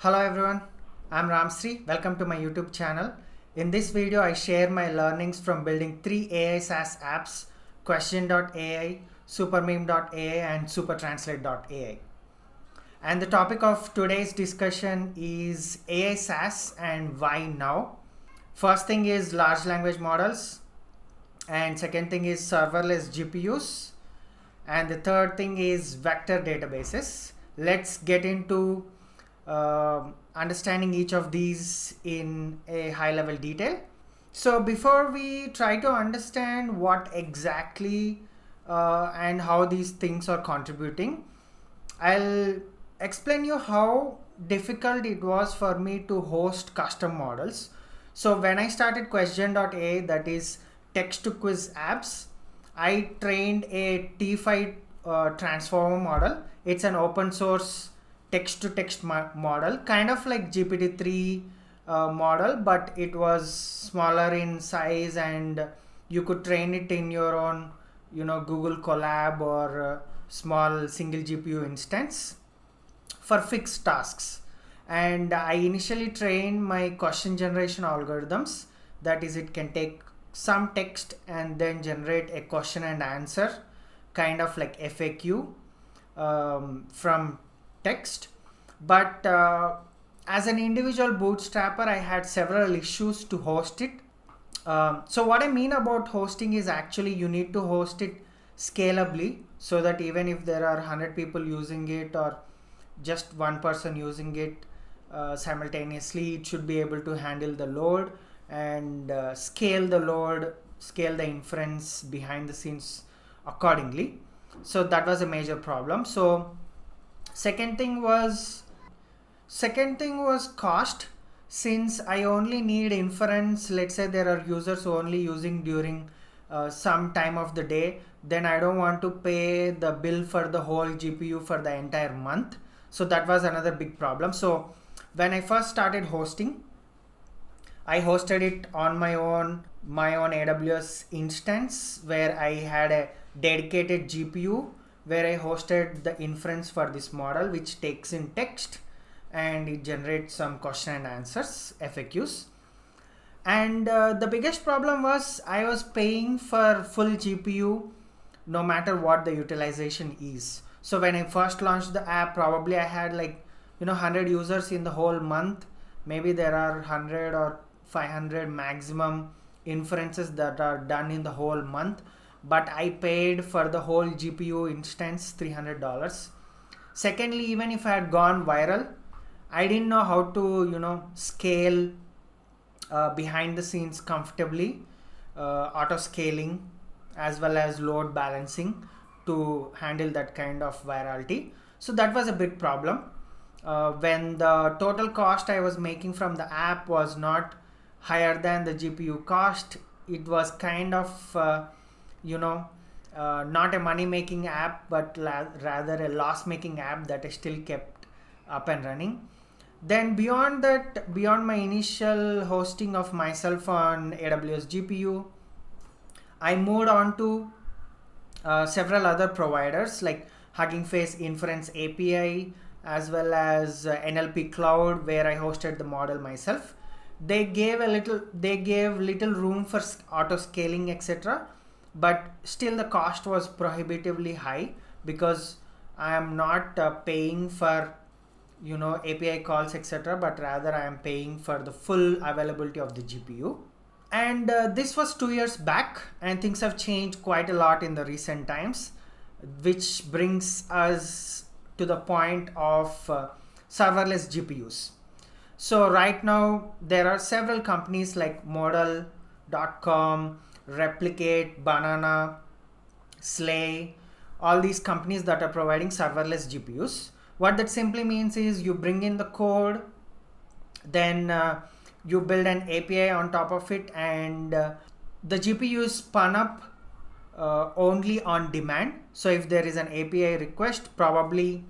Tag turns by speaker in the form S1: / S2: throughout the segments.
S1: Hello everyone, I'm Ramsri. Welcome to my YouTube channel. In this video, I share my learnings from building 3 AI SaaS apps: Question.ai, Supermeme.ai, and Supertranslate.ai. And the topic of today's discussion is AI SaaS and why now. First thing is large language models, and second thing is serverless GPUs, and the third thing is vector databases. Let's get into understanding each of these in a high level detail. So before we try to understand what exactly and how these things are contributing, I'll explain you how difficult it was for me to host custom models. So when I started Question.ai, that is text to quiz apps, I trained a T5 transformer model. It's an open source text to text model, kind of like GPT-3 model, but it was smaller in size, and you could train it in your own Google Colab or small single GPU instance for fixed tasks. And I initially trained my question generation algorithms, that is, it can take some text and then generate a question and answer, kind of like FAQ from text. But as an individual bootstrapper, I had several issues to host it. So what I mean about hosting is actually you need to host it scalably, so that even if there are 100 people using it or just one person using it simultaneously, it should be able to handle the load and scale the inference behind the scenes accordingly. So that was a major problem. So second thing was cost. Since I only need inference, let's say there are users only using during some time of the day, then I don't want to pay the bill for the whole GPU for the entire month. So that was another big problem. So when I first started hosting, I hosted it on my own AWS instance, where I had a dedicated GPU where I hosted the inference for this model, which takes in text and it generates some question and answers, FAQs. And the biggest problem was I was paying for full GPU no matter what the utilization is. So when I first launched the app, probably I had 100 users in the whole month. Maybe there are 100 or 500 maximum inferences that are done in the whole month, but I paid for the whole GPU instance $300. Secondly, even if I had gone viral, I didn't know how to scale behind the scenes comfortably, auto scaling as well as load balancing to handle that kind of virality. So that was a big problem. When the total cost I was making from the app was not higher than the GPU cost, it was kind of not a money making app, but rather a loss making app that I still kept up and running. Then beyond that, beyond my initial hosting of myself on AWS GPU, I moved on to several other providers like Hugging Face Inference API, as well as NLP Cloud, where I hosted the model myself. They gave little room for auto scaling, etc., but still the cost was prohibitively high, because I am not paying for API calls, etc., but rather I am paying for the full availability of the GPU. And this was 2 years back, and things have changed quite a lot in the recent times, which brings us to the point of serverless GPUs. So right now there are several companies like Model.com, Replicate, Banana, Slay, all these companies that are providing serverless GPUs. What that simply means is you bring in the code, then you build an API on top of it, and the GPU is spun up only on demand. So if there is an API request, probably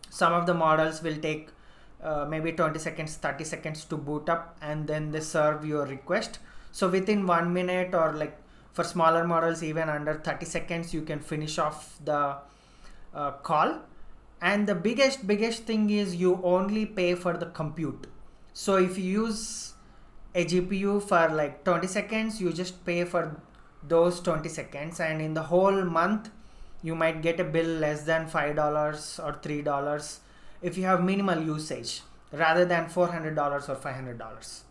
S1: some of the models will take maybe 20 seconds, 30 seconds to boot up, and then they serve your request. So within 1 minute, or for smaller models even under 30 seconds, you can finish off the call. And the biggest thing is you only pay for the compute. So if you use a GPU for like 20 seconds, you just pay for those 20 seconds, and in the whole month you might get a bill less than $5 or $3 if you have minimal usage, rather than $400 or $500.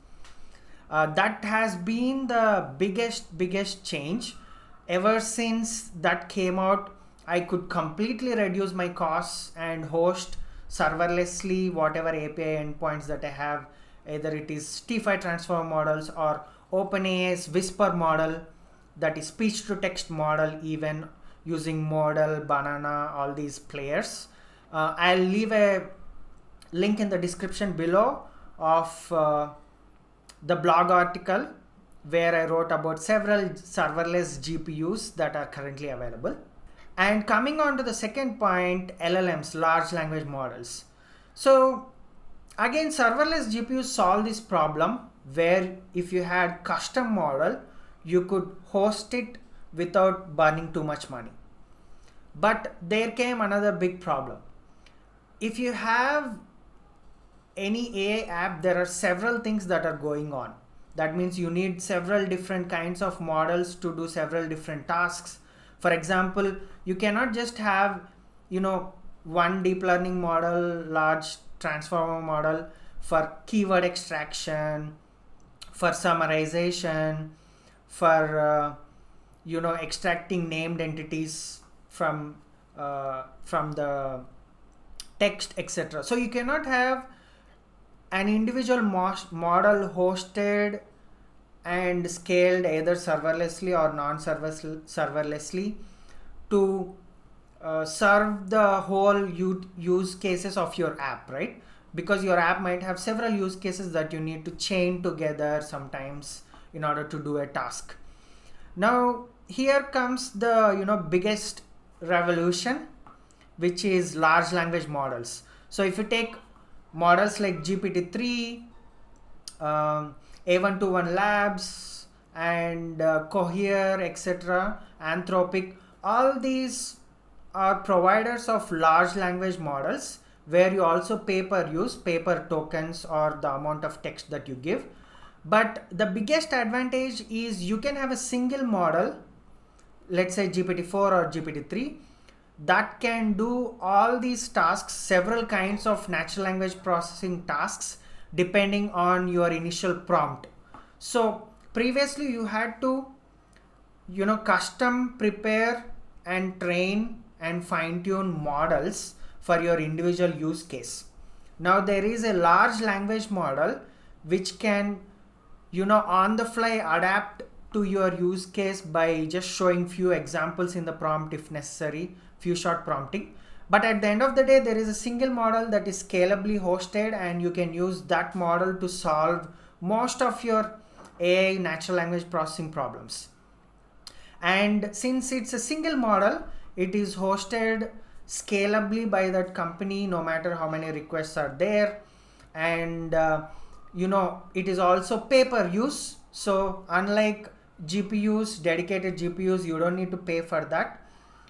S1: That has been the biggest change. Ever since that came out, I could completely reduce my costs and host serverlessly whatever API endpoints that I have, either it is T5 transform models or OpenAI's Whisper model, that is speech to text model, even using Model, Banana, all these players. I'll leave a link in the description below of the blog article where I wrote about several serverless GPUs that are currently available. And coming on to the second point, LLMs, large language models. So again, serverless GPUs solve this problem where if you had custom model, you could host it without burning too much money. But there came another big problem. If you have any AI app, there are several things that are going on. That means you need several different kinds of models to do several different tasks. For example, you cannot just have, one deep learning model, large transformer model for keyword extraction, for summarization, for extracting named entities from the text, etc. So you cannot have an individual model hosted and scaled either serverlessly or non-serverlessly to serve the whole use cases of your app, right? Because your app might have several use cases that you need to chain together sometimes in order to do a task. Now here comes the biggest revolution, which is large language models. So if you take models like GPT-3, A121 Labs, and Cohere, etc., Anthropic, all these are providers of large language models where you also pay per use, pay per tokens or the amount of text that you give. But the biggest advantage is you can have a single model, let's say GPT-4 or GPT-3, that can do all these tasks, several kinds of natural language processing tasks, depending on your initial prompt. So previously you had to custom prepare and train and fine-tune models for your individual use case. Now there is a large language model which can on the fly adapt to your use case by just showing few examples in the prompt if necessary, few short prompting. But at the end of the day, there is a single model that is scalably hosted, and you can use that model to solve most of your AI natural language processing problems. And since it's a single model, it is hosted scalably by that company no matter how many requests are there. And it is also pay per use. So unlike GPUs, dedicated GPUs, you don't need to pay for that.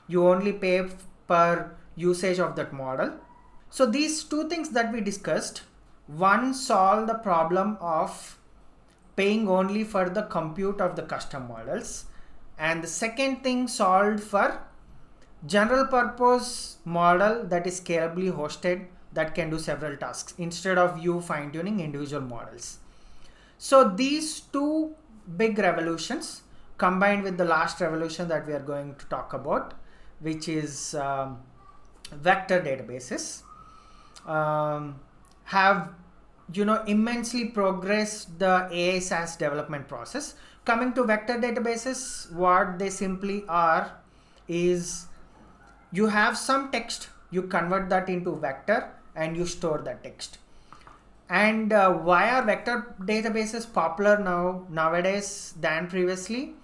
S1: You only pay per usage of that model. So these two things that we discussed, one, solve the problem of paying only for the compute of the custom models, and the second thing solved for general purpose model that is scalably hosted that can do several tasks instead of you fine-tuning individual models. So these two big revolutions combined with the last revolution that we are going to talk about, which is vector databases, have immensely progressed the AI SaaS development process. Coming to vector databases, what they simply are is you have some text, you convert that into vector and you store that text. And why are vector databases popular nowadays than previously?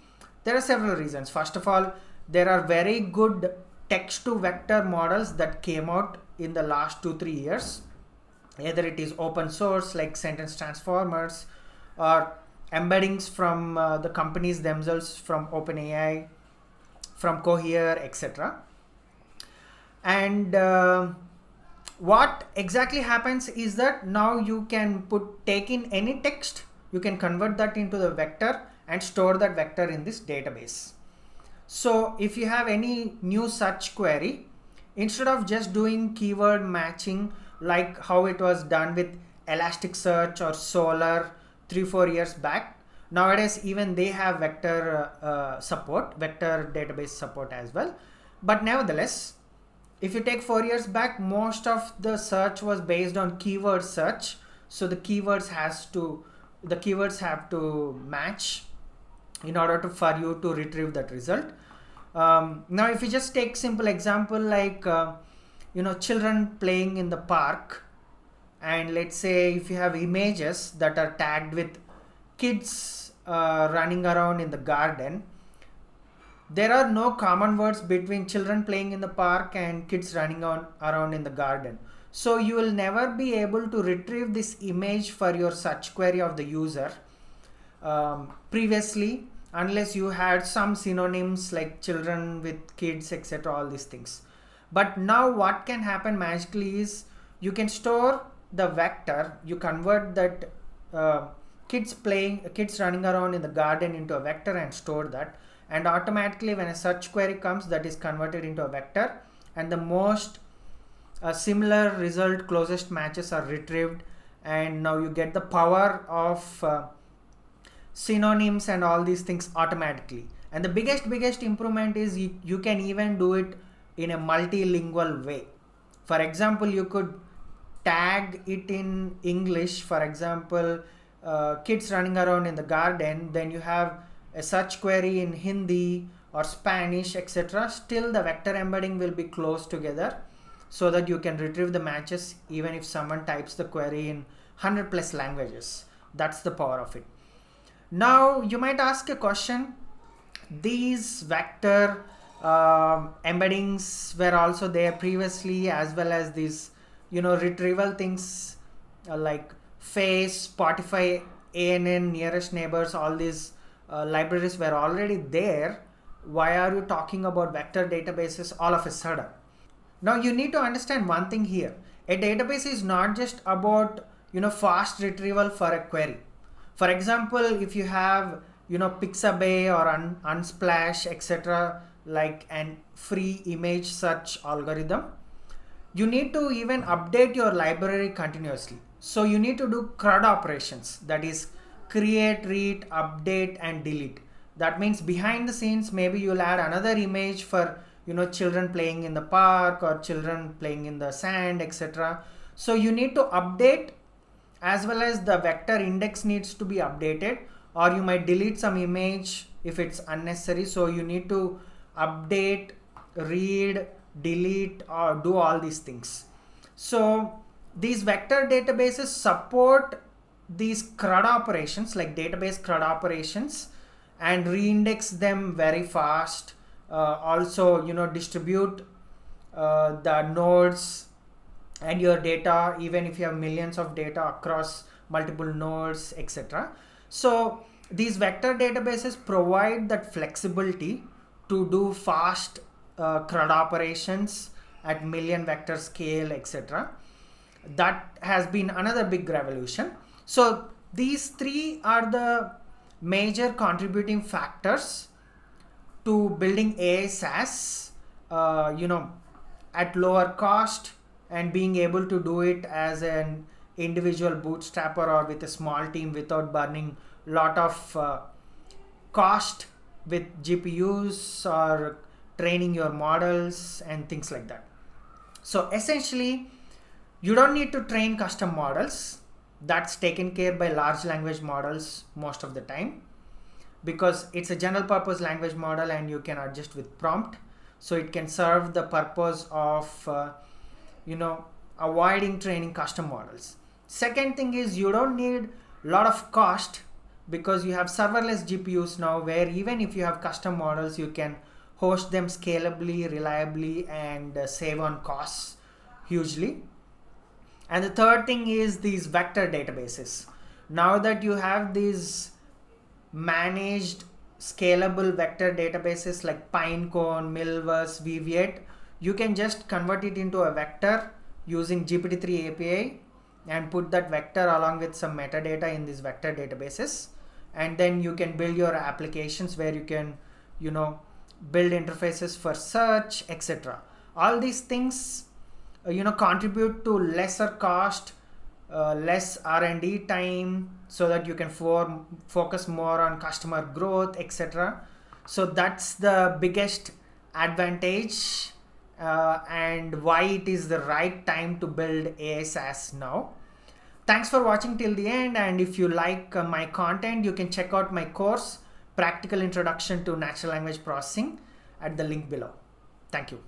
S1: There are several reasons. First of all, there are very good text to vector models that came out in the last 2-3 years. Either it is open source like sentence transformers or embeddings from the companies themselves, from OpenAI, from Cohere, etc. And what exactly happens is that now you can take in any text, you can convert that into the vector and store that vector in this database. So if you have any new search query, instead of just doing keyword matching like how it was done with Elasticsearch or Solr 3-4 years back, nowadays even they have vector support, vector database support as well. But nevertheless, if you take 4 years back, most of the search was based on keyword search. So the keywords have to match in order for you to retrieve that result. Now, if you just take simple example like children playing in the park, and let's say if you have images that are tagged with kids running around in the garden, there are no common words between children playing in the park and kids running around in the garden. So you will never be able to retrieve this image for your search query of the user previously, unless you had some synonyms like children with kids, etc., all these things. But now what can happen magically is you can store the vector, you convert that kids running around in the garden into a vector and store that, and automatically when a search query comes, that is converted into a vector, and the most similar result, closest matches are retrieved, and now you get the power of synonyms and all these things automatically. And the biggest improvement is you can even do it in a multilingual way. For example, you could tag it in English, for example, kids running around in the garden, then you have a search query in Hindi or Spanish, etc. Still the vector embedding will be close together so that you can retrieve the matches even if someone types the query in 100 plus languages. That's the power of it. Now you might ask a question, these vector embeddings were also there previously, as well as these retrieval things like Face, Spotify, ANN, nearest neighbors, all these libraries were already there. Why are you talking about vector databases all of a sudden? Now you need to understand one thing here. A database is not just about fast retrieval for a query. For example, if you have Pixabay or Unsplash, etc., like an free image search algorithm, you need to even update your library continuously. So you need to do CRUD operations, that is create, read, update and delete. That means behind the scenes, maybe you'll add another image for children playing in the park or children playing in the sand, etc. So you need to update, as well as the vector index needs to be updated, or you might delete some image if it's unnecessary. So you need to update, read, delete, or do all these things. So these vector databases support these CRUD operations, like database CRUD operations, and reindex them very fast. Also distribute the nodes and your data, even if you have millions of data across multiple nodes, etc. So these vector databases provide that flexibility to do fast CRUD operations at million vector scale, etc. That has been another big revolution. So these three are the major contributing factors to building AI SaaS, at lower cost, and being able to do it as an individual bootstrapper or with a small team without burning lot of cost with GPUs or training your models and things like that. So essentially, you don't need to train custom models. That's taken care by large language models most of the time, because it's a general purpose language model and you can adjust with prompt. So it can serve the purpose of avoiding training custom models. Second thing is, you don't need a lot of cost, because you have serverless GPUs now, where even if you have custom models, you can host them scalably, reliably, and save on costs hugely. And the third thing is these vector databases. Now that you have these managed scalable vector databases like Pinecone, Milvus, Weaviate, you can just convert it into a vector using GPT-3 API and put that vector along with some metadata in these vector databases, and then you can build your applications where you can, build interfaces for search, etc. All these things contribute to lesser cost, less R&D time, so that you can focus more on customer growth, etc. So that's the biggest advantage, and why it is the right time to build AI SaaS now. Thanks for watching till the end, and if you like my content, you can check out my course, Practical Introduction to Natural Language Processing, at the link below. Thank you.